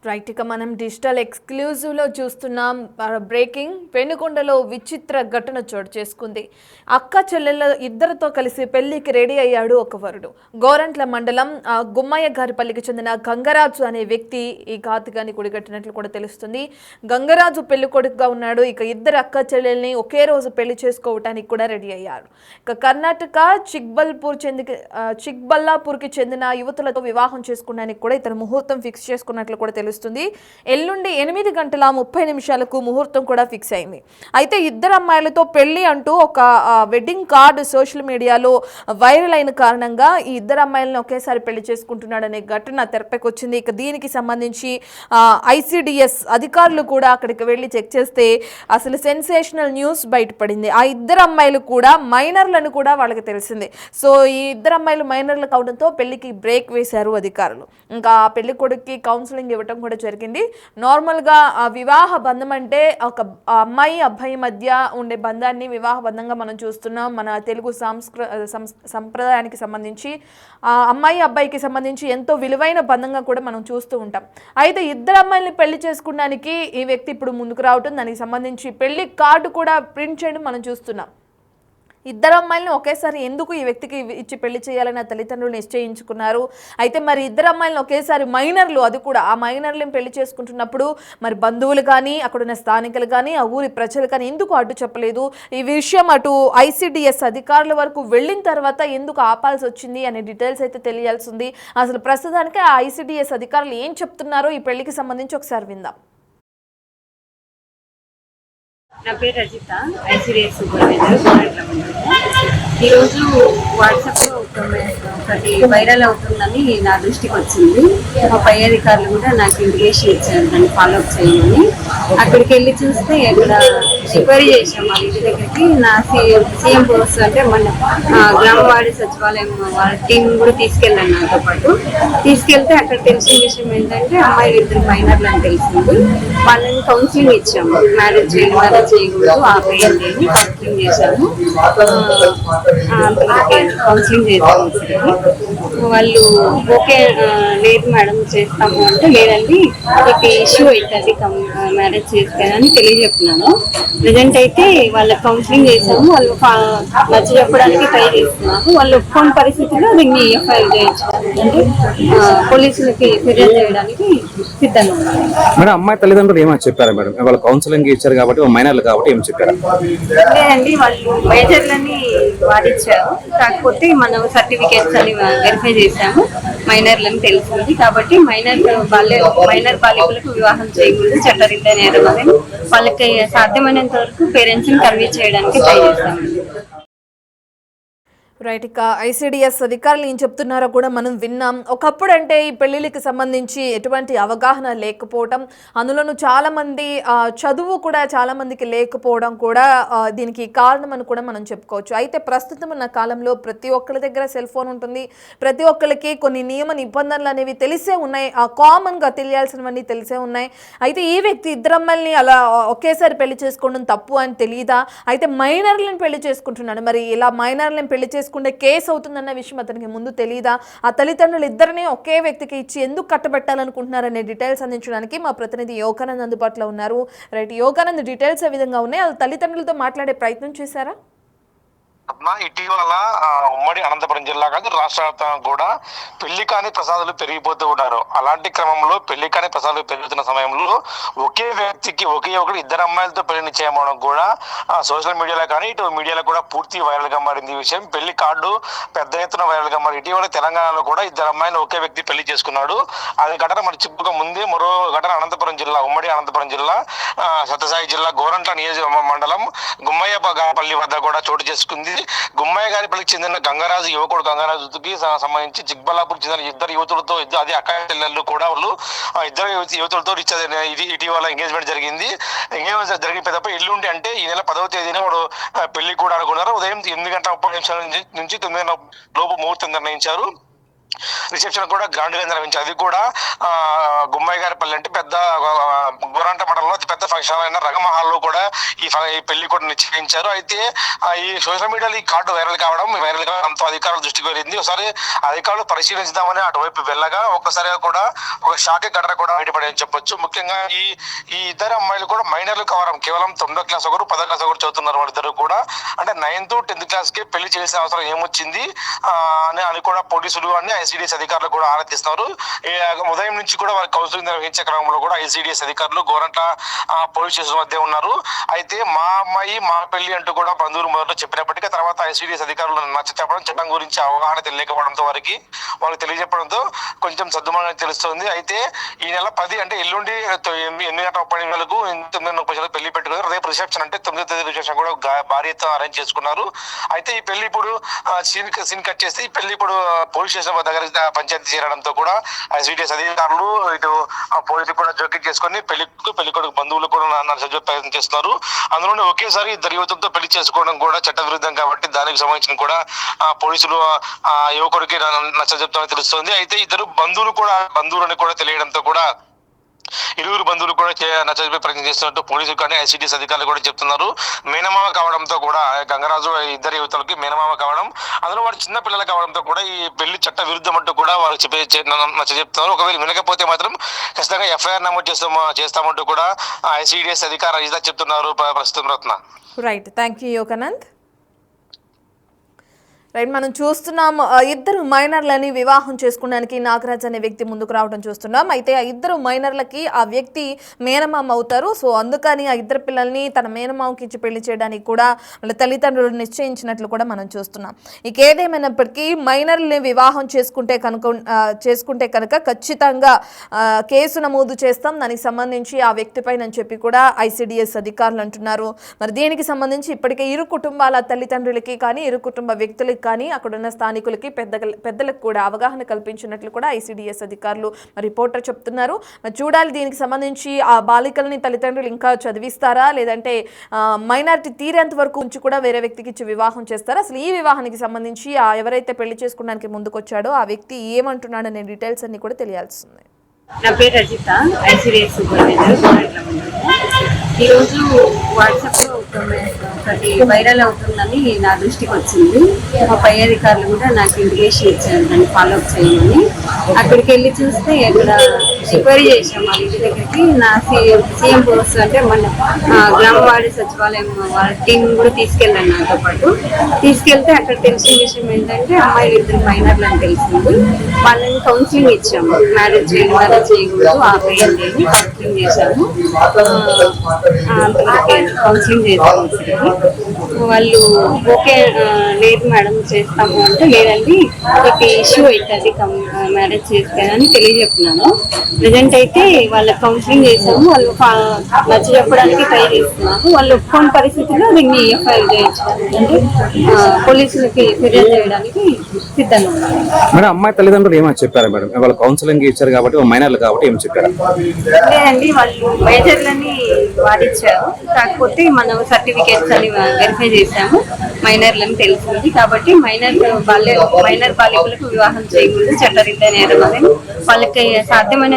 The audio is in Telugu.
రైట్, ఇక మనం డిజిటల్ ఎక్స్క్లూజివ్లో చూస్తున్నాం. బ్రేకింగ్ పెనుకొండలో విచిత్ర ఘటన చోటు చేసుకుంది. అక్క చెల్లెళ్ళ ఇద్దరితో కలిసి పెళ్లికి రెడీ అయ్యాడు ఒక వరుడు. గోరంట్ల మండలం గుమ్మయ్య గారిపల్లికి చెందిన గంగరాజు అనే వ్యక్తి ఈ ఘాతుకాన్ని కుడిగట్టినట్లు కూడా తెలుస్తుంది. గంగరాజు పెళ్లి కొడుకుగా ఉన్నాడు. ఇక ఇద్దరు అక్క చెల్లెల్ని ఒకే రోజు పెళ్లి చేసుకోవటానికి కూడా రెడీ అయ్యారు. ఇక కర్ణాటక చిక్బల్లాపూర్కి చెందిన యువతులతో వివాహం చేసుకోవడానికి కూడా ఇతను ముహూర్తం ఫిక్స్ చేసుకున్నట్లు కూడా తెలుస్తుంది. ఎల్లుండి 8:30 ముహూర్తం కూడా ఫిక్స్ అయింది. అయితే ఇద్దరు అమ్మాయిలతో పెళ్లి అంటూ ఒక వెడ్డింగ్ కార్డు సోషల్ మీడియాలో వైరల్ అయిన కారణంగా ఈ ఇద్దరు అమ్మాయిలను ఒకేసారి పెళ్లి చేసుకుంటున్నాడనే ఘటన తెరపైకి వచ్చింది. ఇక దీనికి సంబంధించి ఐసిడిఎస్ అధికారులు కూడా అక్కడికి వెళ్ళి చెక్ చేస్తే అసలు సెన్సేషనల్ న్యూస్ బయటపడింది. ఆ ఇద్దరు అమ్మాయిలు కూడా మైనర్లను కూడా వాళ్ళకి తెలిసింది. సో ఈ ఇద్దరు అమ్మాయిలు మైనర్లు కావడంతో పెళ్లికి బ్రేక్ వేశారు అధికారులు. ఇంకా పెళ్లి కొడుక్కి కౌన్సిలింగ్ ఇవ్వటం కూడా జరిగింది. నార్మల్గా వివాహ బంధం అంటే ఒక అమ్మాయి అబ్బాయి మధ్య ఉండే బంధాన్ని వివాహ బంధంగా మనం చూస్తున్నాం. మన తెలుగు సంప్రదాయానికి సంబంధించి అమ్మాయి అబ్బాయికి సంబంధించి ఎంతో విలువైన బంధంగా కూడా మనం చూస్తూ ఉంటాం. అయితే ఇద్దరు అమ్మాయిల్ని పెళ్లి చేసుకోవడానికి ఈ వ్యక్తి ఇప్పుడు ముందుకు రావటం, దానికి సంబంధించి పెళ్లి కార్డు కూడా ప్రింట్ చేయడం మనం చూస్తున్నాం. ఇద్దరు అమ్మాయిలను ఒకేసారి ఎందుకు ఈ వ్యక్తికి ఇచ్చి పెళ్లి చేయాలని తల్లిదండ్రులు నిశ్చయించుకున్నారు. అయితే మరి ఇద్దరు అమ్మాయిలను ఒకేసారి మైనర్లు, అది కూడా ఆ మైనర్లను పెళ్లి చేసుకుంటున్నప్పుడు మరి బంధువులు కానీ అక్కడున్న స్థానికులు కానీ ఆ ఊరి ప్రజలు కానీ ఎందుకు అడ్డు చెప్పలేదు? ఈ విషయం అటు ఐసిడిఎస్ అధికారుల వరకు వెళ్ళిన తర్వాత ఎందుకు ఆపాల్సి వచ్చింది అనే డీటెయిల్స్ అయితే తెలియాల్సి ఉంది. అసలు ప్రస్తుతానికి ఆ ఐసిడిఎస్ అధికారులు ఏం చెప్తున్నారో ఈ పెళ్లికి సంబంధించి ఒకసారి విందాం. నా పేరు రజిత, ఐసిడిఎస్ సూపర్వైజర్ గోరంట్ల మండలం. ఈరోజు వాట్సాప్లో ఒకటి వైరల్ అవుతుందని నా దృష్టికి వచ్చింది. మా పై అధికారులు కూడా నాకు ఇంటిమేషన్ ఇచ్చారు దాన్ని ఫాలోఅప్ చేయమని. అక్కడికి వెళ్ళి చూస్తే ఇక్కడ ఎంక్వైరీ చేసాం మా ఇంటి దగ్గరికి. నా సీఎం పోస్ట్ అంటే మన గ్రామవాడి సచివాలయం వాళ్ళ టీం కూడా తీసుకెళ్ళాను. నాతో పాటు తీసుకెళ్తే అక్కడ తెలిసిన విషయం ఏంటంటే అమ్మాయిలు ఇద్దరు మైనర్లు అని తెలిసింది. వాళ్ళని కౌన్సిలింగ్ ఇచ్చాము. మ్యారేజ్ చేయకూడదు ఆపేయండి అని కౌన్సిలింగ్ చేశాము. కౌన్సిలింగ్ చేశాము. వాళ్ళు ఓకే లేదు మేడం చేస్తాము అంటే, లేదండి మీకు ఇష్యూ అవుతుంది మ్యారేజ్ చేస్తానని తెలియజెప్తున్నాను. ప్రజెంట్ అయితే వాళ్ళకి కౌన్సిలింగ్ చేసాము. వాళ్ళు నచ్చ చెప్పడానికి ట్రై చేస్తున్నారు. వాళ్ళు ఒప్పుకోని పరిస్థితుల్లో దీన్ని ఎఫ్ఐఆర్ చేయించడానికి అంటే పోలీసులకి ఫిర్యాదు చేయడానికి సిద్ధంగా ఉన్నారు. మేడం, అమ్మాయి తల్లిదండ్రులు ఏమని చెప్పారా మేడం? వాళ్ళు కౌన్సిలింగ్ ఇచ్చారు కాబట్టి మైనర్లు కాబట్టి ఏం చెప్పారా? లేదండి, వాళ్ళు మేజర్లని వాడిచ్చారు. కాకపోతే మనం సర్టిఫికేట్స్ అని వెరిఫై చేశాము. మైనర్లని తెలిసింది కాబట్టి మైనర్ బాలికలకు వివాహం చేయకూడదు, చట్టరీత్యా నేరం అని వాళ్ళకి సాధ్యమైనంత వరకు పేరెంట్స్ ని కన్విన్స్ చేయడానికి ట్రై చేస్తామండి. రైట్, ఇక ఐసిడిఎస్ అధికారులు ఏం చెప్తున్నారో కూడా మనం విన్నాం. ఒకప్పుడు అంటే ఈ పెళ్లిళ్ళకి సంబంధించి ఎటువంటి అవగాహన లేకపోవడం, అందులోనూ చాలామంది చదువు కూడా చాలామందికి లేకపోవడం కూడా దీనికి కారణం అని కూడా మనం చెప్పుకోవచ్చు. అయితే ప్రస్తుతం ఉన్న కాలంలో ప్రతి ఒక్కరి దగ్గర సెల్ ఫోన్ ఉంటుంది. ప్రతి ఒక్కరికి కొన్ని నియమ నిబంధనలు అనేవి తెలిసే ఉన్నాయి, కామన్గా తెలియాల్సినవన్నీ తెలిసే ఉన్నాయి. అయితే ఈ వ్యక్తి ఇద్దరు అమ్మాయిల్ని అలా ఒకేసారి పెళ్లి చేసుకోవడం తప్పు అని తెలియదా? అయితే మైనర్లను పెళ్లి చేసుకుంటున్నాడు. మరి ఇలా మైనర్లను పెళ్లి చేసుకుంటే కేసు అవుతుందన్న విషయం అతనికి ముందు తెలియదా? ఆ తల్లిదండ్రులు ఇద్దరిని ఒకే వ్యక్తికి ఇచ్చి ఎందుకు కట్టబెట్టాలనుకుంటున్నారనే డీటెయిల్స్ అందించడానికి మా ప్రతినిధి యోగానంద్ అందుబాటులో ఉన్నారు. రైట్ యోగానంద్, డీటెయిల్స్ ఏ విధంగా ఉన్నాయి? వాళ్ళ తల్లిదండ్రులతో మాట్లాడే ప్రయత్నం చేశారా? ఇటీవల ఉమ్మడి అనంతపురం జిల్లా కాదు రాష్ట్ర వ్యాప్తంగా కూడా పెళ్లి కాని ప్రసాదాలు పెరిగిపోతూ ఉన్నారు. అలాంటి క్రమంలో పెళ్లి కాని ప్రసాదాలు పెరుగుతున్న సమయంలో ఒకే వ్యక్తికి ఒకటి ఇద్దరు అమ్మాయిలతో పెళ్లి చేయడం కూడా సోషల్ మీడియాలో కానీ ఇటు మీడియాలో కూడా పూర్తి వైరల్ గా మారింది. ఈ విషయం పెళ్లి కార్డు పెద్ద ఎత్తున వైరల్ గా మారి ఇటీవల తెలంగాణలో కూడా ఇద్దరు అమ్మాయిలు ఒకే వ్యక్తి పెళ్లి చేసుకున్నాడు. అది ఘటన మరి చెప్పుక ముందే మరో ఘటన అనంతపురం జిల్లా ఉమ్మడి అనంతపురం జిల్లా సత్యసాయి జిల్లా గోరంట్ల నియోజక మండలం గుమ్మయ్య పల్లి వద్ద కూడా చోటు చేసుకుంది. గుమ్మయ్య గారిపల్లికి చెందిన గంగరాజు గంగరాజుకి సంబంధించి చిక్బల్లాపూర్కి చెందిన ఇద్దరు యువతులతో అది అక్క చెల్లెళ్ళు కూడా వాళ్ళు ఇద్దరు యువతులతో ఇటీవల ఎంగేజ్మెంట్ జరిగింది. ఎంగేజ్మెంట్ జరిగిన పెద్ద ఎల్లుండి అంటే ఈ నెల 10వ తేదీన వాడు పెళ్లి కూడా అనుకున్నారు. ఉదయం 8:30 నుంచి 9 లోపు ముహూర్తం నిర్ణయించారు. రిసెప్షన్ కూడా గ్రాండ్ గా నిర్వహించారు. అది కూడా గుమ్మాయి గారి పల్లి అంటే పెద్ద గోరంట మండలంలో అతి పెద్ద ఫంక్షన్ అయిన రంగమహల్లో కూడా ఈ పెళ్లి కూడా నిశ్చయించారు. అయితే ఈ సోషల్ మీడియాలో ఈ కార్డు వైరల్ కావడంతో అధికారుల దృష్టికి వెళ్ళింది. ఒకసారి అధికారులు పరిశీలించుదామని అటువైపు వెళ్ళగా ఒక్కసారిగా కూడా ఒక షాకింగ్ ఘటన కూడా బయటపడని చెప్పొచ్చు. ముఖ్యంగా ఈ ఇద్దరు అమ్మాయిలు కూడా మైనర్లు కావడం, కేవలం 9వ క్లాస్ ఒకరు 10వ క్లాస్ ఒకరు చదువుతున్నారు. వాళ్ళిద్దరు కూడా అంటే 9th 10th క్లాస్ కి పెళ్లి చేసే అవసరం ఏమొచ్చింది అని కూడా పోలీసులు అని ఐసిడిఎస్ అధికారులు కూడా ఆరాధిస్తున్నారు. ఉదయం నుంచి కూడా వారి కౌన్సిలింగ్ నిర్వహించే క్రమంలో కూడా ఐసిడిఎస్ అధికారులు గోరంట్ల పోలీస్ స్టేషన్ మధ్య ఉన్నారు. అయితే మా అమ్మాయి మా పెళ్లి అంటూ కూడా బంధువులు మొదట చెప్పినప్పటికీ తర్వాత ఐసిడిఎస్ అధికారులు నచ్చ చెప్పడం, చట్టం గురించి అవగాహన తెలియకపోవడంతో వాళ్ళకి తెలియజెప్పడంతో కొంచెం సద్దుమణి తెలుస్తుంది. అయితే ఈ నెల 10 అంటే ఎల్లుండి 8:30 9:30 పెళ్లి పెట్టుకున్నారు. రేపు రిసెప్షన్ అంటే 9వ తేదీ రిసెప్షన్ కూడా భారీ ఎత్తున అరేంజ్ చేసుకున్నారు. అయితే ఈ పెళ్లి ఇప్పుడు సీన్ కట్ చేస్తే ఈ పెళ్లి ఇప్పుడు పోలీస్ స్టేషన్ దగ్గర పంచాయతీ చేరడంతో కూడా ఐసిడిఎస్ అధికారులు ఇటు పోలీసులు కూడా జోక్యం చేసుకుని పెళ్లికొడుకు బంధువులు కూడా ప్రయత్నం చేస్తున్నారు. అందులోనే ఒకేసారి ఇద్దరు యువతులతో పెళ్లి చేసుకోవడం కూడా చట్ట విరుద్ధం కాబట్టి దానికి సంబంధించిన కూడా పోలీసులు యువకుడికి నచ్చజెప్తామని తెలుస్తుంది. అయితే ఇద్దరు బంధువులని కూడా తెలియడంతో కూడా ఇరువురు బంధువులు కూడా నచ్చజెప్పే ప్రయత్నం చేస్తున్నట్టు పోలీసులు కానీ ఐసిడిఎస్ అధికారులు కూడా చెప్తున్నారు. మేనమామ కావడంతో కూడా గంగరాజు ఇద్దరు యువతులకి మేనమామ కావడం, అందులో వాడు చిన్న పిల్లలు కావడంతో కూడా ఈ పెళ్లి చట్ట విరుద్ధం అంటూ కూడా వారు నచ్చజెప్తున్నారు. ఒకవేళ వినకపోతే మాత్రం ఖచ్చితంగా ఎఫ్ఐఆర్ నమోదు చేస్తామంటూ కూడా ఐసిడిఎస్ అధికారులు ఇదా చెప్తున్నారు. ప్రస్తుతం Ratna. Right, thank you Yoganand. Right, మనం చూస్తున్నాం ఇద్దరు మైనర్లని వివాహం చేసుకోవడానికి నాగరాజ్ అనే వ్యక్తి ముందుకు రావడం చూస్తున్నాం. అయితే ఆ ఇద్దరు మైనర్లకి ఆ వ్యక్తి మేనమామ అవుతారు. సో అందుకని ఆ ఇద్దరు పిల్లల్ని తన మేనమామకి ఇచ్చి పెళ్లి చేయడానికి కూడా వాళ్ళ తల్లిదండ్రులు నిశ్చయించినట్లు కూడా మనం చూస్తున్నాం. ఇక ఏదేమైనప్పటికీ మైనర్ని వివాహం చేసుకుంటే కనుక ఖచ్చితంగా కేసు నమోదు చేస్తాం దానికి సంబంధించి ఆ వ్యక్తిపై అని చెప్పి కూడా ఐసిడిఎస్ అధికారులు అంటున్నారు. మరి దీనికి సంబంధించి ఇప్పటికే ఇరు కుటుంబాల తల్లిదండ్రులకి కానీ ఇరు కుటుంబ వ్యక్తులకి కానీ అక్కడున్న స్థానికులకి పెద్దలకు కూడా అవగాహన కల్పించినట్లు కూడా ఐసిడిఎస్ అధికారులు రిపోర్టర్ చెప్తున్నారు. చూడాలి దీనికి సంబంధించి ఆ బాలికల్ని తల్లిదండ్రులు ఇంకా చదివిస్తారా లేదంటే మైనారిటీ తీరేంత వరకు ఉంచి కూడా వేరే వ్యక్తికి ఇచ్చి వివాహం చేస్తారా, అసలు ఈ వివాహానికి సంబంధించి ఎవరైతే పెళ్లి చేసుకోవడానికి ముందుకు వచ్చాడో ఆ వ్యక్తి ఏమంటున్నాడనే డీటెయిల్స్ అన్ని కూడా తెలియాల్సింది. నా పేరు రజిత, ఐసిడిఎస్ సూపర్వైజర్ గోరంట్ల మండలం. ఈరోజు వాట్సాప్లో ఒకటి వైరల్ అవుతుందని నా దృష్టికి వచ్చింది. మా పై అధికారులు కూడా నాకు ఇంటిమేషన్ ఇచ్చారు దాన్ని ఫాలోఅప్ చేయమని. అక్కడికి వెళ్ళి చూస్తే ఇక్కడ ఎంక్వైరీ చేసాం మా ఇంటి దగ్గరికి. నా సీఎం పోస్ట్ అంటే మన గ్రామవాడి సచివాలయం వాళ్ళ టీం కూడా తీసుకెళ్ళాను నాతో పాటు. తీసుకెళ్తే అక్కడ తెలిసిన విషయం ఏంటంటే అమ్మాయిలు ఇద్దరు మైనర్లు అని తెలిసింది. వాళ్ళని కౌన్సిలింగ్ ఇచ్చాము, మ్యారేజ్ చేయకూడదు ఆపేయండి అని కౌన్సిలింగ్ చేశాము. కౌన్సిలింగ్ చేశాము. వాళ్ళు ఓకే లేదు మేడం చేస్తాము అంటే లేదండి మీకు ఇష్యూ అవుతుంది మ్యారేజ్ చేస్తే అని తెలియజెప్పినాను. ప్రజెంట్ అయితే వాళ్ళ కౌన్సిలింగ్ చేసాము, వాళ్ళు నచ్చ చెప్పడానికి ట్రై చేస్తున్నాము. వాళ్ళు ఒప్పుకోని పరిస్థితుల్లో దీన్ని ఎఫ్ఐఆర్ చేయించడానికి అంటే పోలీసులకి ఫిర్యాదు చేయడానికి సిద్ధంగా ఉన్నారు. మేడం అమ్మాయి తల్లిదండ్రులు ఏమని చెప్పారు మేడం? వాళ్ళు కౌన్సిలింగ్ ఇచ్చారు కాబట్టి మైనర్లు కాబట్టి ఏం చెప్పారు? లేదండి వాళ్ళు మేజర్లని వాడిచ్చారు, కాకపోతే మనం సర్టిఫికేట్స్ అని వెరిఫై చేసాము మైనర్లని తెలిసింది. కాబట్టి మైనర్ బాలికలకు వివాహం చేయకూడదు చట్టరీత్యా నేరం అని వాళ్ళకి సాధ్యమైన